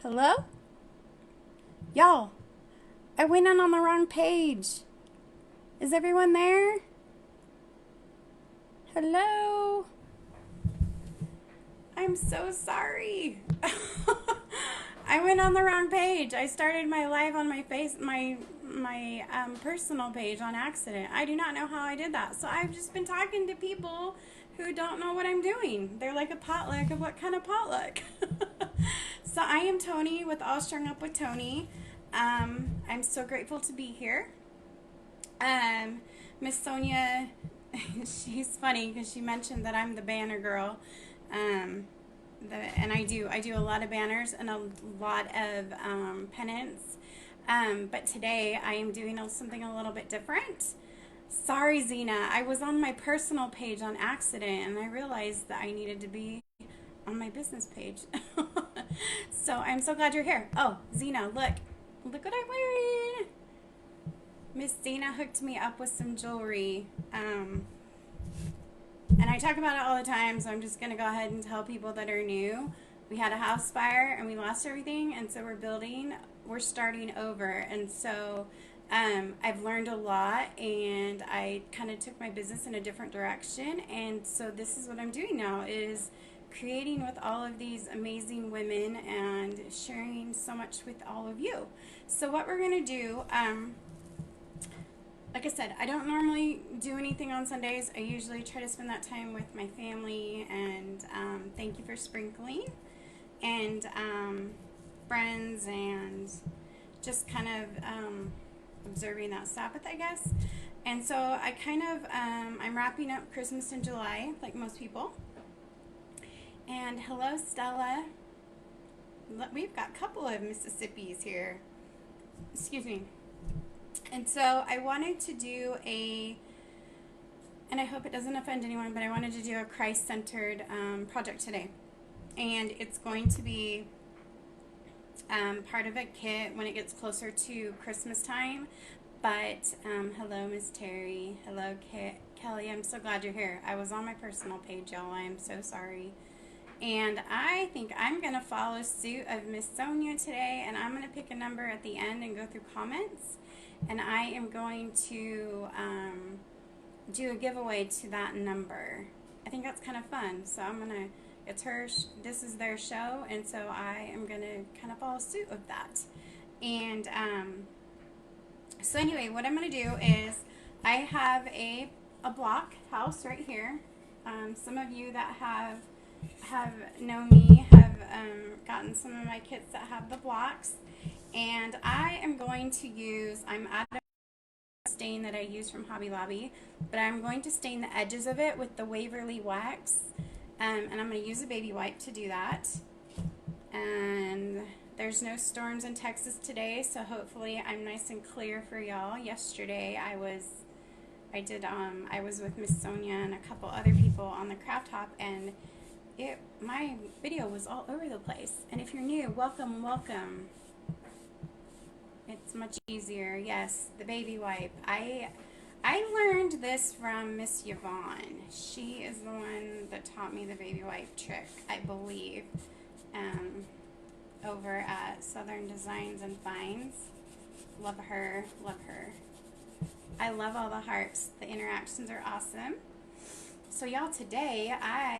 Hello? Y'all, I went in on the wrong page. Is everyone there? Hello? I'm so sorry. I went on the wrong page. I started my live on my personal page on accident. I do not know how I did that. So I've just been talking to people who don't know what I'm doing. They're like a potluck of what kind of potluck? So I am Tony with All Strung Up with Tony. I'm so grateful to be here. Miss Sonia, she's funny because she mentioned that I'm the banner girl. And I do a lot of banners and a lot of pennants. But today I am doing something a little bit different. Sorry, Zena. I was on my personal page on accident and I realized that I needed to be on my business page. So I'm so glad you're here. Oh, Zena, look what I'm wearing. Miss Zena hooked me up with some jewelry. And I talk about it all the time, so I'm just going to go ahead and tell people that are new. We had a house fire and we lost everything, and so we're starting over. And so I've learned a lot, and I kind of took my business in a different direction. And so this is what I'm doing now, is creating with all of these amazing women and sharing so much with all of you. So what we're going to do, like I said, I don't normally do anything on Sundays. I usually try to spend that time with my family, and thank you for sprinkling, and friends, and just kind of observing that Sabbath, I guess. And so I kind of, I'm wrapping up Christmas in July, like most people. And hello, Stella. We've got a couple of Mississippis here. Excuse me. And so I wanted to do and I hope it doesn't offend anyone, but I wanted to do a Christ-centered project today. And it's going to be part of a kit when it gets closer to Christmas time. But hello, Miss Terry. Hello, Kelly. I'm so glad you're here. I was on my personal page, y'all. I am so sorry. And I think I'm going to follow suit of Miss Sonia today, and I'm going to pick a number at the end and go through comments. And I am going to do a giveaway to that number. I think that's kind of fun. So this is their show, and so I am going to kind of follow suit of that. And so anyway, what I'm going to do is I have a block house right here. Some of you that have known me have gotten some of my kits that have the blocks. And I am going to I'm out of stain that I use from Hobby Lobby, but I'm going to stain the edges of it with the Waverly wax. And I'm going to use a baby wipe to do that. And there's no storms in Texas today, so hopefully I'm nice and clear for y'all. Yesterday I was with Miss Sonia and a couple other people on the craft hop, and my video was all over the place. And if you're new, welcome. It's much easier. Yes, the baby wipe. I learned this from Miss Yvonne. She is the one that taught me the baby wipe trick, I believe, over at Southern Designs and Finds. Love her. I love all the hearts. The interactions are awesome. So y'all, today I'm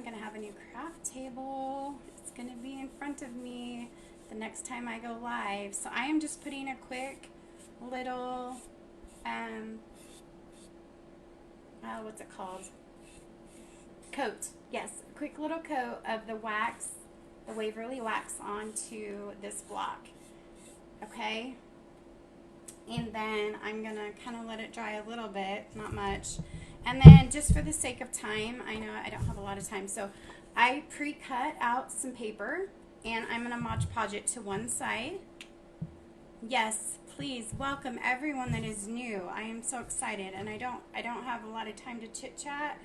going to have a new craft table. It's going to be in front of me the next time I go live. So I am just putting a quick little, what's it called? Coat. Yes, a quick little coat of the wax, the Waverly wax onto this block. Okay? And then I'm going to kind of let it dry a little bit, not much. And then just for the sake of time, I know I don't have a lot of time, so I pre-cut out some paper, and I'm going to Mod Podge it to one side. Yes, please welcome everyone that is new. I am so excited, and I don't have a lot of time to chit-chat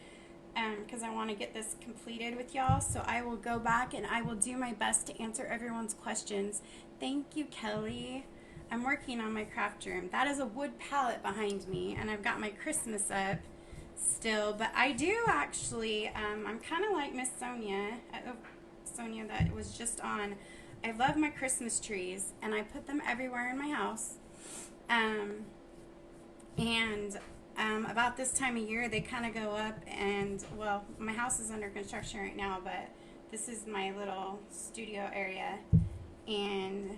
because I want to get this completed with y'all. So I will go back and I will do my best to answer everyone's questions. Thank you, Kelly. I'm working on my craft room. That is a wood palette behind me, and I've got my Christmas up still, but I do actually, I'm kind of like Miss Sonia. Sonia that was just on. I love my Christmas trees, and I put them everywhere in my house. About this time of year, they kind of go up, and, well, my house is under construction right now, but this is my little studio area, and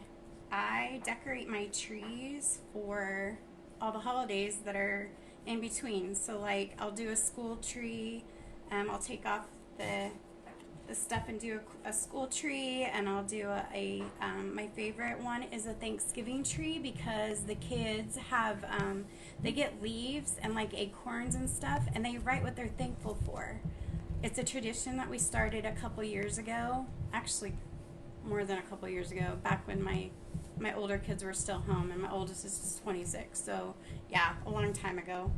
I decorate my trees for all the holidays that are in between. So, like, I'll do a school tree, I'll take off the stuff and do a school tree, and I'll do my favorite one is a Thanksgiving tree, because the kids have they get leaves and like acorns and stuff, and they write what they're thankful for. It's a tradition that we started a couple years ago, actually more than a couple years ago, back when my older kids were still home, and my oldest is just 26, so yeah, a long time ago.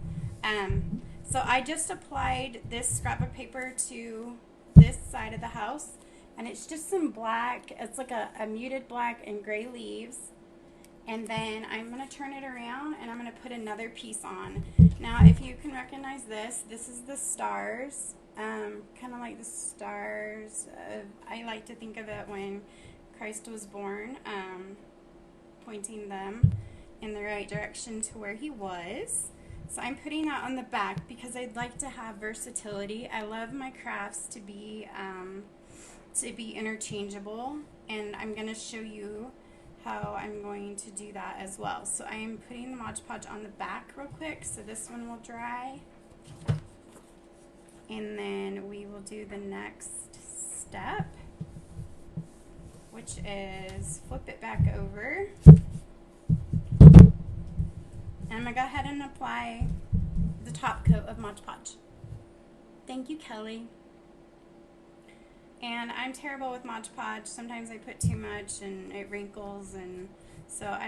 So I just applied this scrapbook paper to this side of the house, and it's just some black, it's like a muted black and gray leaves, and then I'm going to turn it around and I'm going to put another piece on. Now, if you can recognize this is the stars, kind of like the stars I like to think of it when Christ was born, pointing them in the right direction to where he was. So I'm putting that on the back because I'd like to have versatility. I love my crafts to be interchangeable, and I'm going to show you how I'm going to do that as well. So I am putting the Mod Podge on the back real quick, so this one will dry, and then we will do the next step, which is flip it back over. And I'm going to go ahead and apply the top coat of Mod Podge. Thank you, Kelly. And I'm terrible with Mod Podge. Sometimes I put too much and it wrinkles, and so I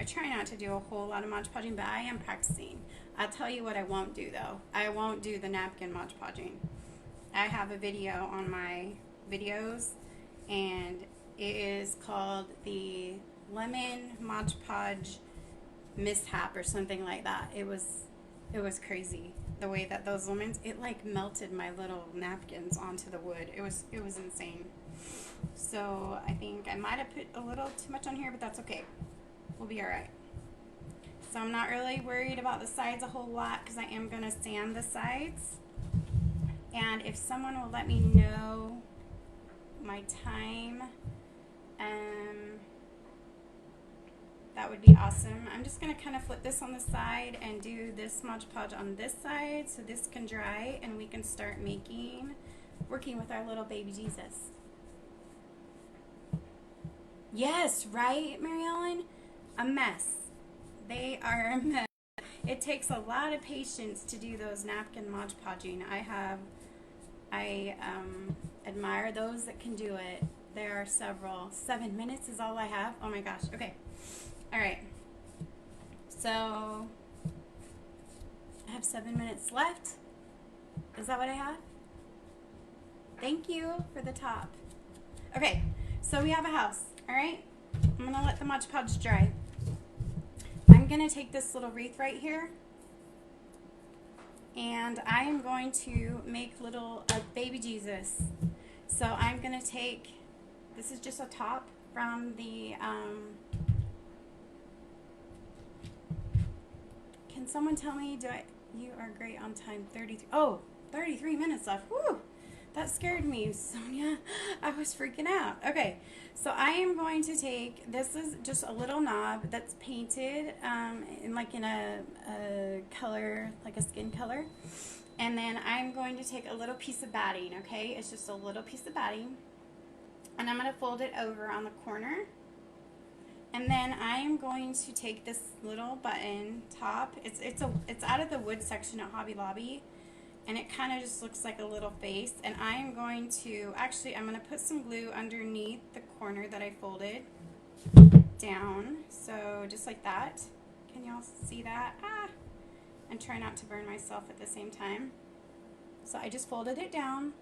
try not to do a whole lot of Mod Podging, but I am practicing. I'll tell you what I won't do though. I won't do the napkin Mod Podging. I have a video on my videos, and it is called the Lemon Mod Podge mishap or something like that. It was crazy the way that those lemons, it like melted my little napkins onto the wood. It was insane. So I think I might have put a little too much on here, but that's okay. We'll be all right. So I'm not really worried about the sides a whole lot because I am going to sand the sides. And if someone will let me know my time, that would be awesome. I'm just going to kind of flip this on the side and do this Mod Podge on this side so this can dry and we can start working with our little baby Jesus. Yes, right, Mary Ellen? A mess. They are a mess. It takes a lot of patience to do those napkin Mod Podging. I admire those that can do it. There are several. 7 minutes is all I have. Oh my gosh. Okay. All right, so I have 7 minutes left. Is that what I have? Thank you for the top. Okay, so we have a house, all right? I'm going to let the Mod Podge dry. I'm going to take this little wreath right here, and I am going to make a baby Jesus. So I'm going to take, this is just a top from the, can someone tell me, you are great on time, 33 minutes left. Woo! That scared me, Sonia. I was freaking out. Okay, so I am going to take, this is just a little knob that's painted in a color, like a skin color. And then I'm going to take a little piece of batting, okay? It's just a little piece of batting. And I'm going to fold it over on the corner. And then I am going to take this little button top. It's out of the wood section at Hobby Lobby, and it kind of just looks like a little face. And I am going to I'm going to put some glue underneath the corner that I folded down. So just like that. Can y'all see that? And try not to burn myself at the same time. So I just folded it down.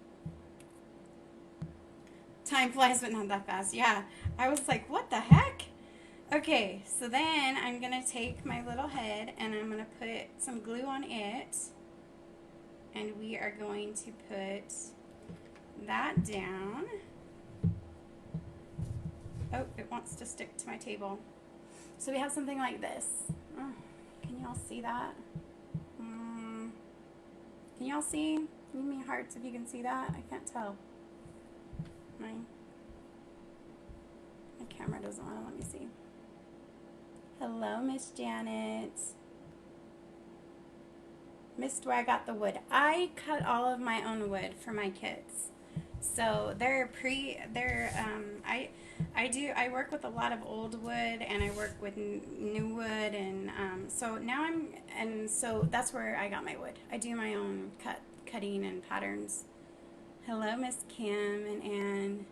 Time flies, but not that fast. Yeah, I was like, what the heck? Okay, so then I'm going to take my little head and I'm going to put some glue on it, and we are going to put that down. Oh, it wants to stick to my table. So we have something like this. Oh, can y'all see that? Can y'all see? Give me hearts if you can see that. I can't tell. My camera doesn't want to let me see. Hello, Miss Janet. Missed where I got the wood. I cut all of my own wood for my kids. So I work with a lot of old wood, and I work with new wood, and so that's where I got my wood. I do my own cutting and patterns. Hello, Miss Kim and Ann.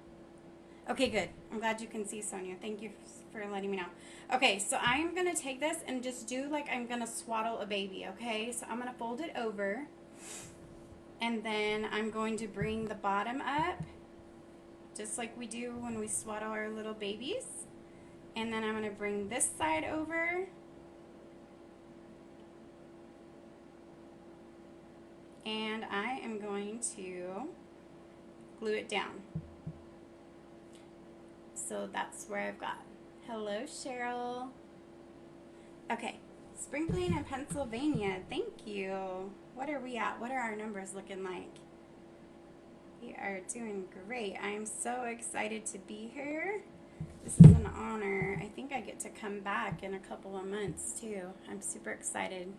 Okay, good. I'm glad you can see, Sonia. Thank you for letting me know. Okay, so I'm going to take this and just do like I'm going to swaddle a baby, okay? So I'm going to fold it over, and then I'm going to bring the bottom up, just like we do when we swaddle our little babies. And then I'm going to bring this side over. And I am going to glue it down. So that's where I've got. Hello, Cheryl. Okay, sprinkling in Pennsylvania. Thank you. What are we at? What are our numbers looking like? We are doing great. I am so excited to be here. This is an honor. I think I get to come back in a couple of months too. I'm super excited.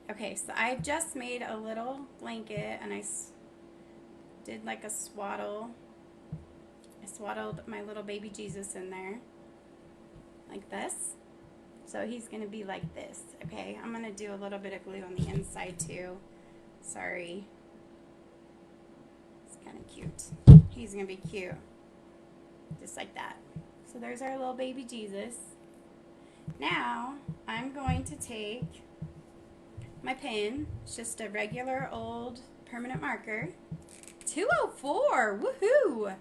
Okay, so I just made a little blanket, and I did like a swaddle. I swaddled my little baby Jesus in there, like this. So he's going to be like this, okay? I'm going to do a little bit of glue on the inside too. Sorry. It's kind of cute. He's going to be cute. Just like that. So there's our little baby Jesus. Now, I'm going to take my pen. It's just a regular old permanent marker. 204! Woohoo!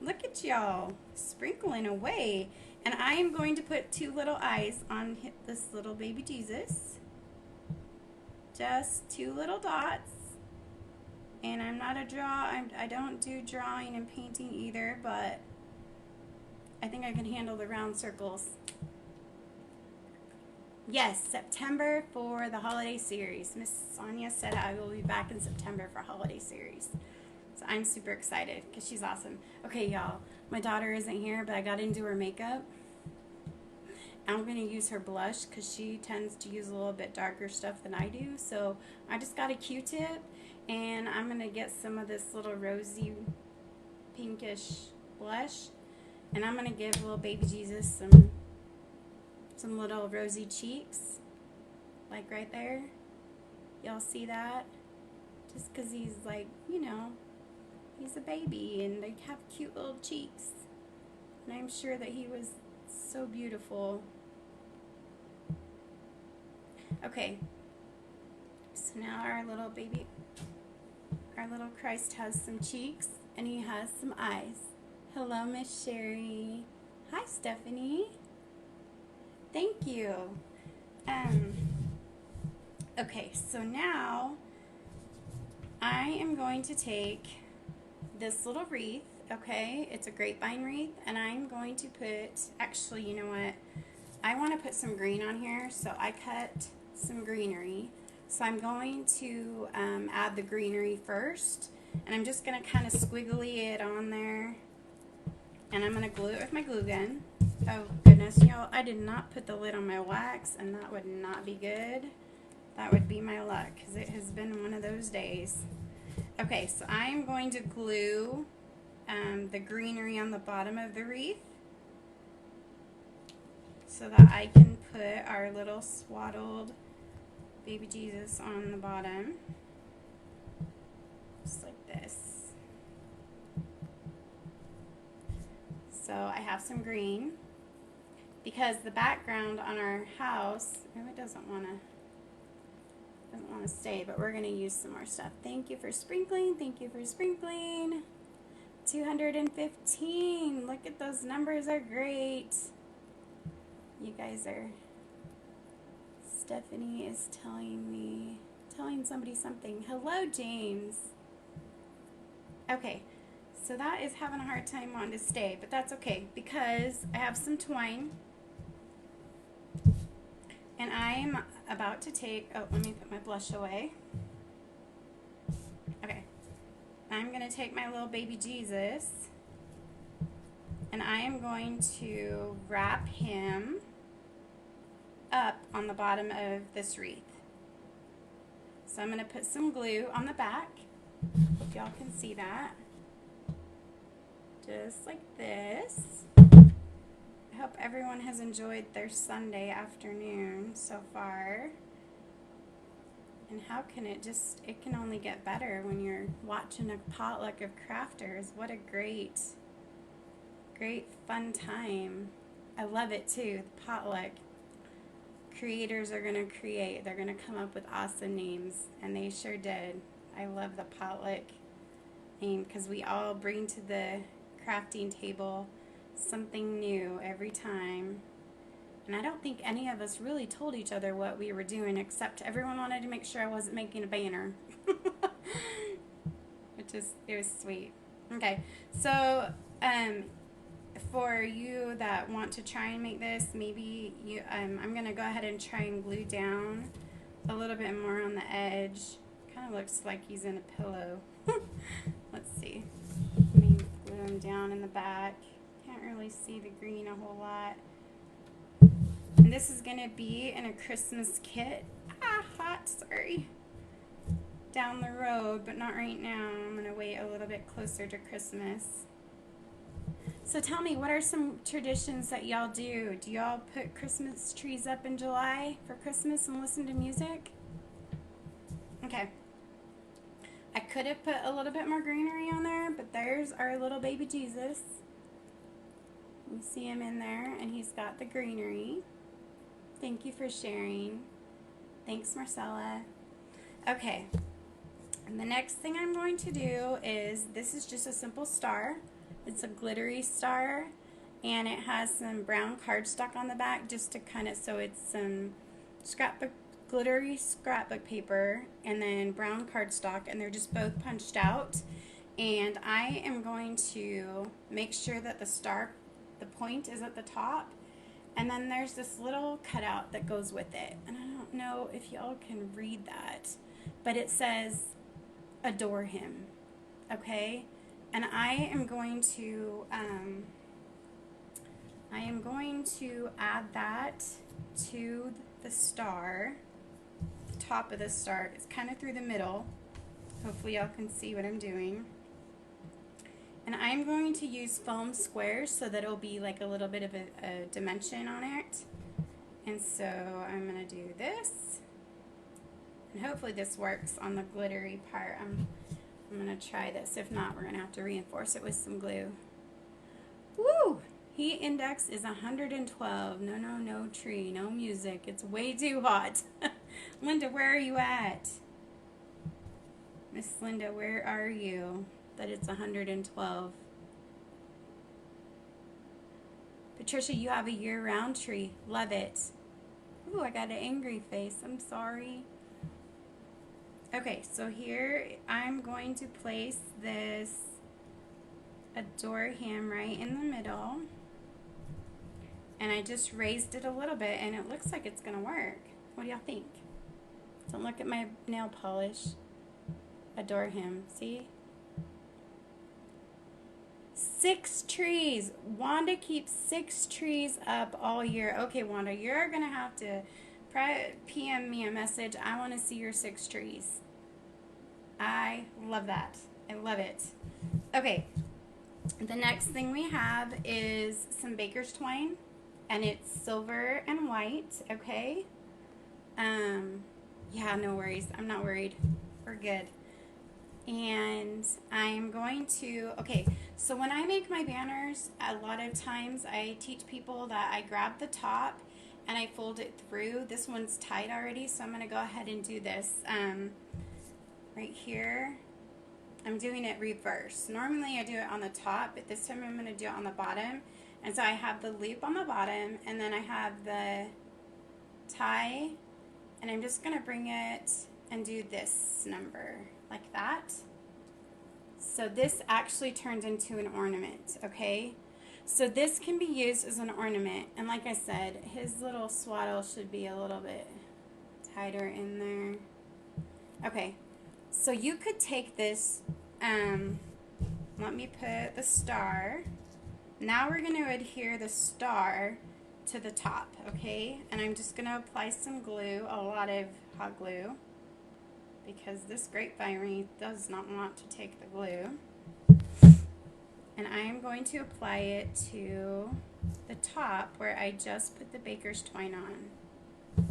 Look at y'all sprinkling away. And I am going to put two little eyes on this little baby Jesus. Just two little dots. And I'm not I don't do drawing and painting either, but I think I can handle the round circles. Yes, September for the holiday series. Miss Sonia said I will be back in September for holiday series. So I'm super excited because she's awesome. Okay, y'all, my daughter isn't here, but I got into her makeup. I'm going to use her blush because she tends to use a little bit darker stuff than I do. So I just got a Q-tip, and I'm going to get some of this little rosy pinkish blush, and I'm going to give little baby Jesus some little rosy cheeks, like right there. Y'all see that? Just because he's like, you know, he's a baby, and they have cute little cheeks. And I'm sure that he was so beautiful. Okay, so now our little Christ has some cheeks, and he has some eyes. Hello, Miss Sherry. Hi, Stephanie. Thank you. Okay, so now I am going to take this little wreath, okay? It's a grapevine wreath, and I'm going to put, actually, you know what? I want to put some green on here, so I cut some greenery. So I'm going to add the greenery first, and I'm just going to kind of squiggly it on there, and I'm going to glue it with my glue gun. Oh goodness, y'all, I did not put the lid on my wax, and that would not be good. That would be my luck, because it has been one of those days. Okay, so I'm going to glue the greenery on the bottom of the wreath so that I can put our little swaddled baby Jesus on the bottom, just like this. So I have some green, because the background on our house, oh, it doesn't want to stay, but we're going to use some more stuff. Thank you for sprinkling. Thank you for sprinkling. 215. Look at those numbers, are great. You guys are, Stephanie is telling somebody something. Hello, James. Okay, So that is having a hard time wanting to stay, but that's okay because I have some twine. And I'm about to take, oh, let me put my blush away. Okay. I'm going to take my little baby Jesus and I am going to wrap him up on the bottom of this wreath. So I'm going to put some glue on the back. Hope y'all can see that. Just like this. I hope everyone has enjoyed their Sunday afternoon so far. And how can it can only get better when you're watching a potluck of crafters. What a great fun time. I love it too, the potluck. Creators are going to create. They're going to come up with awesome names, and they sure did. I love the potluck name because we all bring to the crafting table something new every time. And I don't think any of us really told each other what we were doing, except everyone wanted to make sure I wasn't making a banner. It was sweet. Okay, so for you that want to try and make this, maybe you I'm gonna go ahead and try and glue down a little bit more on the edge. Kind of looks like he's in a pillow. Let's see. Let me glue him down in the back. Can't really see the green a whole lot. And this is gonna be in a Christmas kit. Hot, sorry. Down the road, but not right now. I'm gonna wait a little bit closer to Christmas. So tell me, what are some traditions that y'all do? Do y'all put Christmas trees up in July for Christmas and listen to music? Okay. I could have put a little bit more greenery on there, but there's our little baby Jesus. You see him in there, and he's got the greenery. Thank you for sharing. Thanks, Marcella. Okay. And the next thing I'm going to do is, this is just a simple star. It's a glittery star, and it has some brown cardstock on the back just to kind of, so it's some glittery scrapbook paper and then brown cardstock, and they're just both punched out. And I am going to make sure that the point is at the top, and then there's this little cutout that goes with it. And I don't know if y'all can read that, but it says, "Adore him." Okay? And I am going to add that to the star, the top of the star. It's kind of through the middle. Hopefully y'all can see what I'm doing. And I'm going to use foam squares so that it'll be like a little bit of a dimension on it. And so I'm going to do this. And hopefully this works on the glittery part. I'm going to try this. If not, we're going to have to reinforce it with some glue. Woo! Heat index is 112. No tree, no music. It's way too hot. Linda, where are you at? Miss Linda, where are you? That it's 112. Patricia, you have a year-round tree. Love it. Ooh, I got an angry face. I'm sorry. Okay, so here I'm going to place this Adore Him right in the middle. And I just raised it a little bit, and it looks like it's going to work. What do y'all think? Don't look at my nail polish. Adore Him. See? 6 trees. Wanda keeps 6 trees up all year. Okay, Wanda, you're going to have to PM me a message. I want to see your 6 trees. I love that. I love it. Okay. The next thing we have is some baker's twine, and it's silver and white. Okay. Yeah, no worries. I'm not worried. We're good. And I'm going to, okay, so when I make my banners, a lot of times I teach people that I grab the top and I fold it through. This one's tied already, so I'm going to go ahead and do this right here. I'm doing it reverse. Normally I do it on the top, but this time I'm going to do it on the bottom. And so I have the loop on the bottom, and then I have the tie, and I'm just going to bring it and do this number like that. So this actually turns into an ornament, okay? So this can be used as an ornament. And like I said, his little swaddle should be a little bit tighter in there. Okay, so you could take this, let me put the star. Now we're going to adhere the star to the top, okay? And I'm just going to apply some glue, a lot of hot glue, because this grapevine wreath does not want to take the glue. And I am going to apply it to the top where I just put the baker's twine on.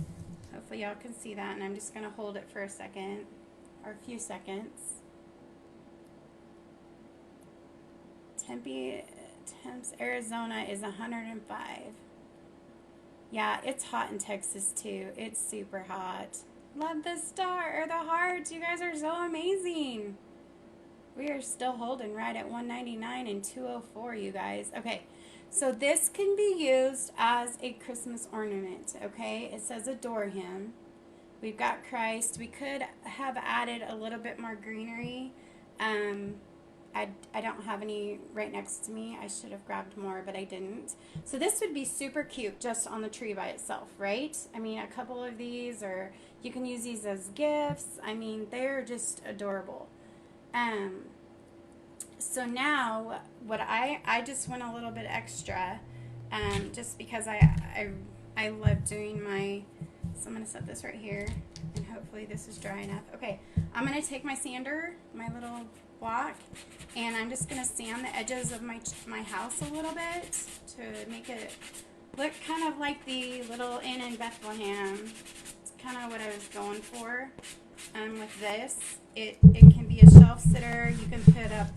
Hopefully y'all can see that, and I'm just going to hold it for a second, or a few seconds. Temps Arizona is 105. Yeah, it's hot in Texas too. It's super hot. Love the star or the hearts. You guys are so amazing. We are still holding right at 199 and 204, you guys. Okay, so this can be used as a Christmas ornament, okay? It says adore him. We've got Christ. We could have added a little bit more greenery. I don't have any right next to me. I should have grabbed more, but I didn't. So this would be super cute just on the tree by itself, right? I mean, a couple of these, or you can use these as gifts. I mean, they're just adorable. So now what I just went a little bit extra, just because I love doing my, so I'm going to set this right here, and hopefully this is dry enough. Okay, I'm going to take my sander, my little block, and I'm just going to sand the edges of my house a little bit to make it look kind of like the little inn in Bethlehem. It's kind of what I was going for. With this, it can be a shelf sitter. You can put a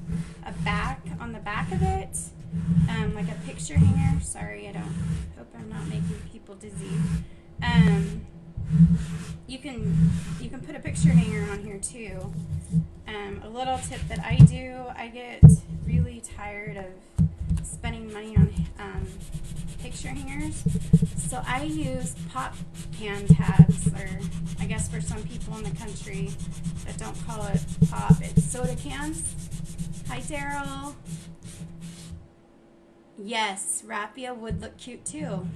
back on the back of it, like a picture hanger. Sorry, I hope I'm not making people dizzy. You can put a picture hanger on here too. A little tip that I do, I get really tired of spending money on picture hangers, so I use pop can tabs, or I guess for some people in the country that don't call it pop, it's soda cans. Hi, Daryl. Yes, raffia would look cute too.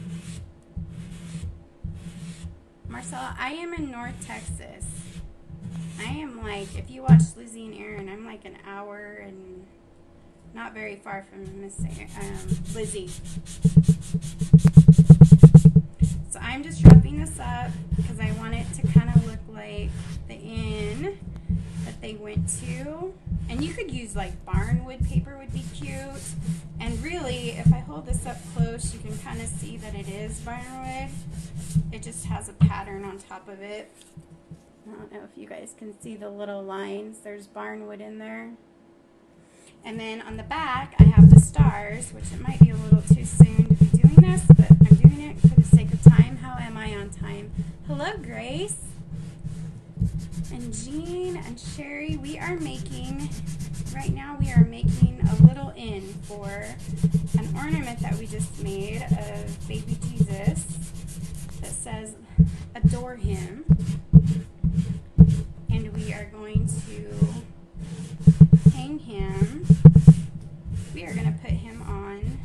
Marcella, I am in North Texas. I am like, if you watch Lizzie and Aaron, I'm like an hour and not very far from Lizzie. So I'm just wrapping this up because I want it to kind of look like the inn that they went to. And you could use like barnwood paper would be cute. And really, if I hold this up close, you can kind of see that it is barnwood. It just has a pattern on top of it. I don't know if you guys can see the little lines. There's barnwood in there. And then on the back, I have the stars, which it might be a little too soon to be doing this, but I'm doing it for the sake of time. How am I on time? Hello, Grace. And Jean and Sherry, right now we are making a little inn for an ornament that we just made of baby Jesus that says, adore him. And we are going to hang him. We are going to put him on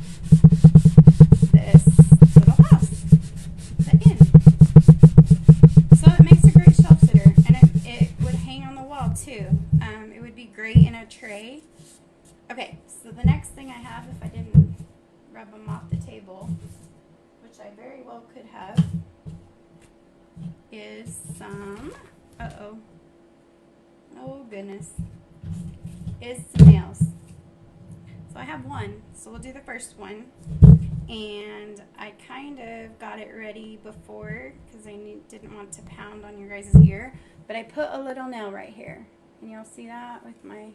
this little house, the inn. So it makes a great shelf sitter, and it would hang on the wall too. It would be great in a tray. Okay, so the next thing I have, if I didn't rub them off the table, which I very well could have, is some, oh goodness, is some nails. So I have one, so we'll do the first one. And I kind of got it ready before because I didn't want to pound on your guys' ear, but I put a little nail right here. Can y'all see that with my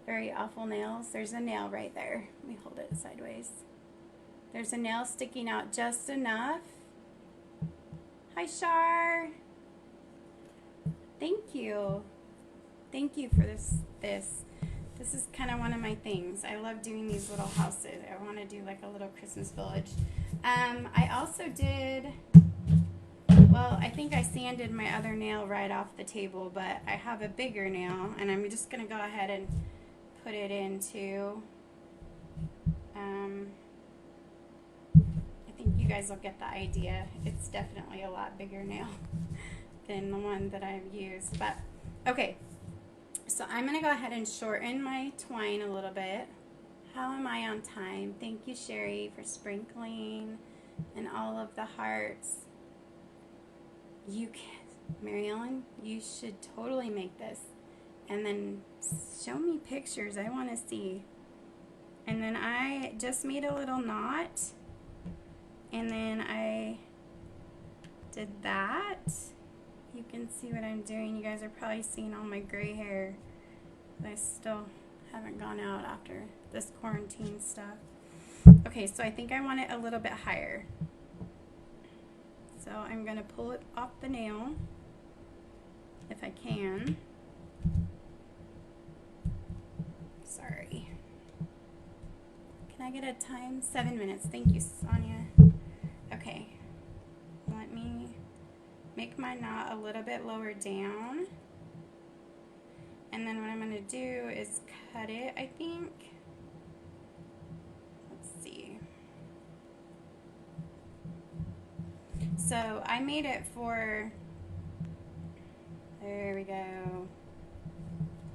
very awful nails? There's a nail right there. Let me hold it sideways. There's a nail sticking out just enough. Hi, Shar. Thank you. Thank you for this. This is kind of one of my things. I love doing these little houses. I want to do like a little Christmas village. I also did, well, I think I sanded my other nail right off the table, but I have a bigger nail, and I'm just going to go ahead and put it into, I think you guys will get the idea. It's definitely a lot bigger nail than the one that I've used. But, okay, so I'm going to go ahead and shorten my twine a little bit. How am I on time? Thank you, Sherry, for sprinkling and all of the hearts. You can, Mary Ellen, you should totally make this. And then show me pictures. I want to see. And then I just made a little knot. And then I did that. You can see what I'm doing. You guys are probably seeing all my gray hair. I still haven't gone out after this quarantine stuff. Okay, so I think I want it a little bit higher. So I'm going to pull it off the nail if I can. Sorry. Can I get a time? 7 minutes. Thank you, Sonia. Okay. Let me make my knot a little bit lower down. And then what I'm going to do is cut it, I think. Let's see. So I made it for, there we go.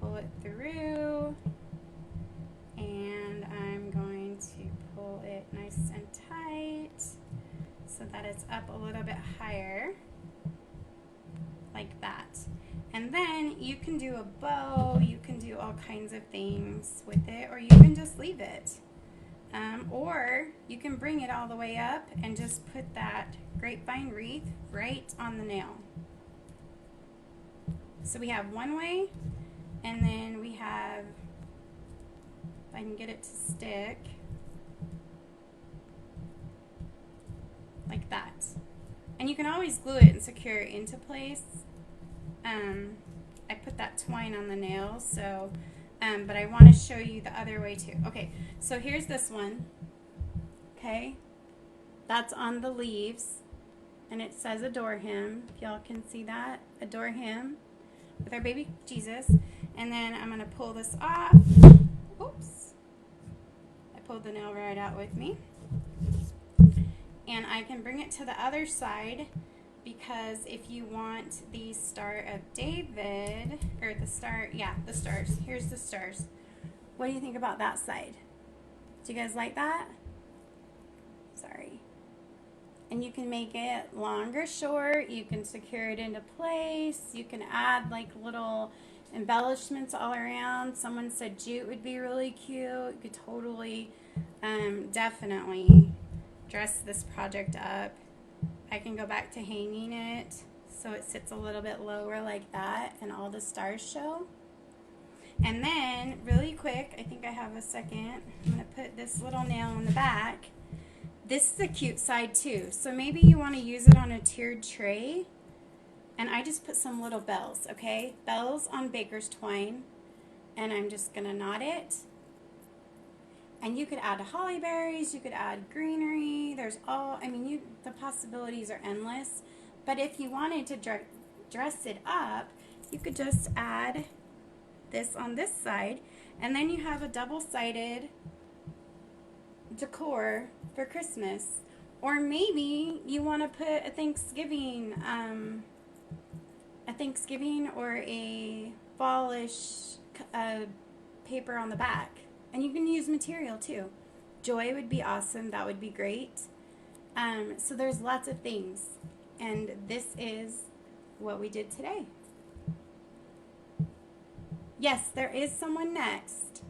Pull it through. And I'm going to pull it nice and tight so that it's up a little bit higher, like that. And then you can do a bow, you can do all kinds of things with it, or you can just leave it. Or you can bring it all the way up and just put that grapevine wreath right on the nail. So we have one way, and then we have, if I can get it to stick, like that. And you can always glue it and secure it into place. I put that twine on the nail, so, but I want to show you the other way too. Okay, so here's this one. Okay, that's on the leaves, and it says adore him. If y'all can see that, adore him with our baby Jesus. And then I'm going to pull this off. Oops. I pulled the nail right out with me. And I can bring it to the other side, because if you want the Star of David, or the star, yeah, the stars. Here's the stars. What do you think about that side? Do you guys like that? Sorry. And you can make it long or short. You can secure it into place. You can add like little embellishments all around. Someone said jute would be really cute. You could totally, definitely dress this project up. I can go back to hanging it so it sits a little bit lower like that and all the stars show. And then really quick, I think I have a second, I'm going to put this little nail in the back. This is a cute side too, so maybe you want to use it on a tiered tray. And I just put some little bells, okay? Bells on baker's twine, and I'm just going to knot it. And you could add holly berries, you could add greenery. There's all, I mean, the possibilities are endless. But if you wanted to dress it up, you could just add this on this side, and then you have a double-sided decor for Christmas. Or maybe you want to put a Thanksgiving or a fallish paper on the back. And you can use material too. Joy would be awesome. That would be great. So there's lots of things. And this is what we did today. Yes, there is someone next.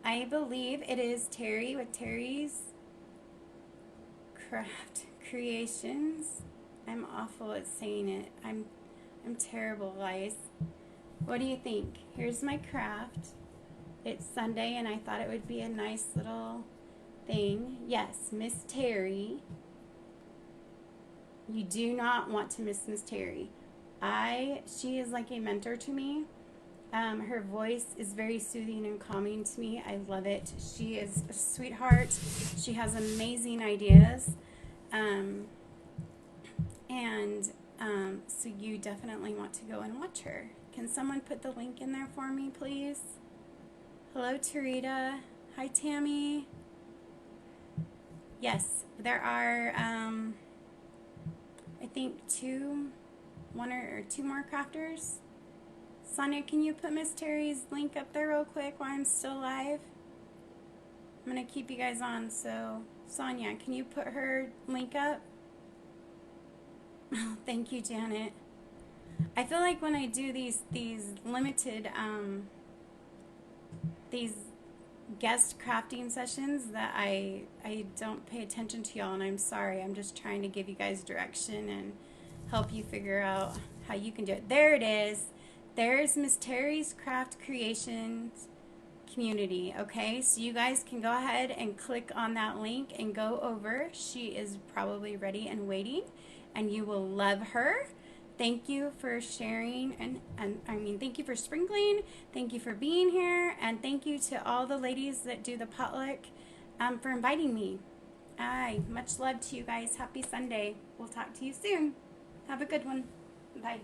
I believe it is Terry with Terry's Craft Creations. I'm awful at saying it. I'm terrible, guys. What do you think? Here's my craft. It's Sunday, and I thought it would be a nice little thing. Yes, Miss Terry. You do not want to miss Miss Terry. She is like a mentor to me. Her voice is very soothing and calming to me. I love it. She is a sweetheart. She has amazing ideas. So you definitely want to go and watch her. Can someone put the link in there for me, please? Hello, Tarita. Hi, Tammy. Yes, there are, I think one or two more crafters. Sonia, can you put Miss Terry's link up there real quick while I'm still live? I'm going to keep you guys on, so Sonia, can you put her link up? Oh, thank you, Janet. I feel like when I do these limited, these guest crafting sessions that I don't pay attention to y'all, and I'm sorry. I'm just trying to give you guys direction and help you figure out how you can do it. There it is. There's Miss Terry's Craft Creations community. Okay, so you guys can go ahead and click on that link and go over. She is probably ready and waiting, and you will love her. Thank you for sharing, and I mean, thank you for sprinkling. Thank you for being here, and thank you to all the ladies that do the potluck for inviting me. Aye, much love to you guys. Happy Sunday. We'll talk to you soon. Have a good one. Bye.